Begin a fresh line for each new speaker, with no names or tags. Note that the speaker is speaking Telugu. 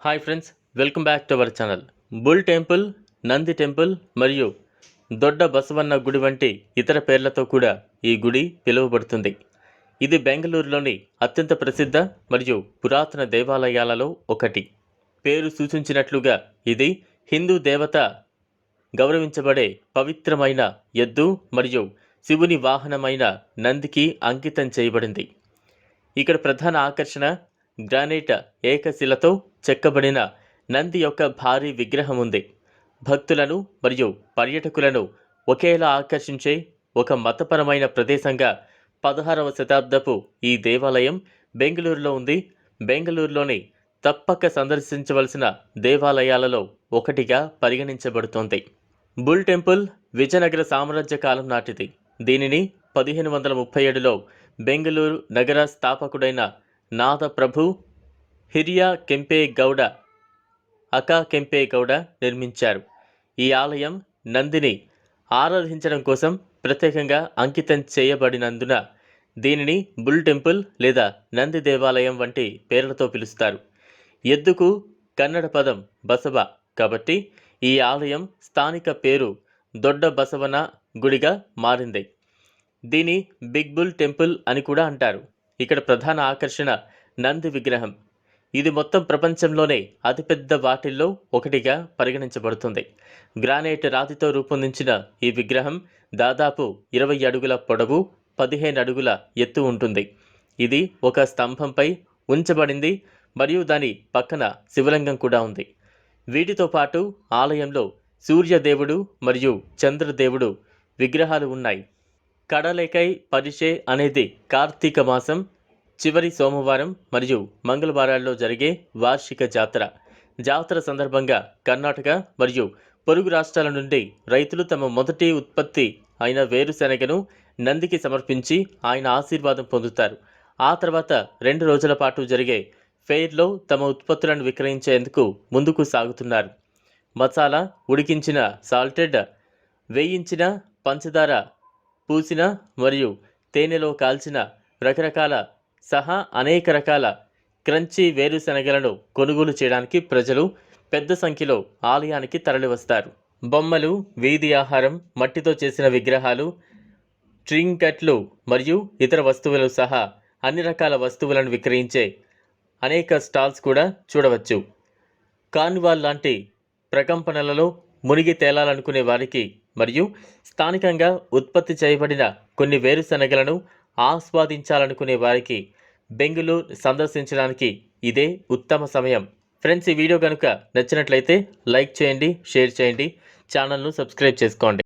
Hi friends, welcome back to our channel. Bull temple, Nandi temple మరియు దొడ్డ బసవన్న గుడి వంటి ఇతర పేర్లతో కూడా ఈ గుడి పిలువబడుతుంది. ఇది బెంగళూరులోని అత్యంత ప్రసిద్ధ మరియు పురాతన దేవాలయాలలో ఒకటి. పేరు సూచించినట్లుగా ఇది హిందూ దేవత గౌరవించబడే పవిత్రమైన ఎద్దు మరియు శివుని వాహనమైన నందికి అంకితం చేయబడింది. ఇక్కడ ప్రధాన ఆకర్షణ గ్రానైట్ ఏకశిలతో చెక్కబడిన నంది యొక్క భారీ విగ్రహం ఉంది. భక్తులను మరియు పర్యాటకులను ఒకేలా ఆకర్షించే ఒక మతపరమైన ప్రదేశంగా 16వ శతాబ్దపు ఈ దేవాలయం బెంగళూరులో ఉంది. బెంగళూరులోని తప్పక సందర్శించవలసిన దేవాలయాలలో ఒకటిగా పరిగణించబడుతోంది. బుల్ టెంపుల్ విజయనగర సామ్రాజ్య కాలం నాటిది. దీనిని 1537లో బెంగళూరు నగర స్థాపకుడైన నాదప్రభు హిరియా కెంపేగౌడ అకా కెంపేగౌడ నిర్మించారు. ఈ ఆలయం నందిని ఆరాధించడం కోసం ప్రత్యేకంగా అంకితం చేయబడినందున దీనిని బుల్ టెంపుల్ లేదా నంది దేవాలయం వంటి పేర్లతో పిలుస్తారు. ఎద్దుకు కన్నడ పదం బసవ కాబట్టి ఈ ఆలయం స్థానిక పేరు దొడ్డ బసవన గుడిగా మారింది. దీని బిగ్ బుల్ టెంపుల్ అని కూడా అంటారు. ఇక్కడ ప్రధాన ఆకర్షణ నంది విగ్రహం. ఇది మొత్తం ప్రపంచంలోనే అతిపెద్ద వాటిల్లో ఒకటిగా పరిగణించబడుతుంది. గ్రానైట్ రాతితో రూపొందించిన ఈ విగ్రహం దాదాపు 20 అడుగుల పొడవు, 15 అడుగుల ఎత్తు ఉంటుంది. ఇది ఒక స్తంభంపై ఉంచబడింది మరియు దాని పక్కన శివలింగం కూడా ఉంది. వీటితో పాటు ఆలయంలో సూర్యదేవుడు మరియు చంద్రదేవుడు విగ్రహాలు ఉన్నాయి. కడలేకై పరిషే అనేది కార్తీక మాసం చివరి సోమవారం మరియు మంగళవారాల్లో జరిగే వార్షిక జాతర. జాతర సందర్భంగా కర్ణాటక మరియు పొరుగు రాష్ట్రాల నుండి రైతులు తమ మొదటి ఉత్పత్తి అయిన వేరుశెనగను నందికి సమర్పించి ఆయన ఆశీర్వాదం పొందుతారు. ఆ తర్వాత 2 రోజుల పాటు జరిగే ఫెయిర్లో తమ ఉత్పత్తులను విక్రయించేందుకు ముందుకు సాగుతున్నారు. మసాలా, ఉడికించిన సాల్టెడ్, వేయించిన పంచదార పూసిన మరియు తేనెలో కాల్చిన రకరకాల సహా అనేక రకాల క్రంచీ వేరుశెనగలను కొనుగోలు చేయడానికి ప్రజలు పెద్ద సంఖ్యలో ఆలయానికి తరలివస్తారు. బొమ్మలు, వీధి ఆహారం, మట్టితో చేసిన విగ్రహాలు, ట్రింకెట్లు మరియు ఇతర వస్తువులు సహా అన్ని రకాల వస్తువులను విక్రయించే అనేక స్టాల్స్ కూడా చూడవచ్చు. కార్నివాల్ లాంటి ప్రకంపనలలో మునిగి తేలాలనుకునే వారికి మరియు స్థానికంగా ఉత్పత్తి చేయబడిన కొన్ని వేరుశెనగలను ఆస్వాదించాలనుకునే వారికి బెంగళూరు సందర్శించడానికి ఇదే ఉత్తమ సమయం. ఫ్రెండ్స్, ఈ వీడియో కనుక నచ్చినట్లయితే లైక్ చేయండి, షేర్ చేయండి, ఛానల్ను సబ్స్క్రైబ్ చేసుకోండి.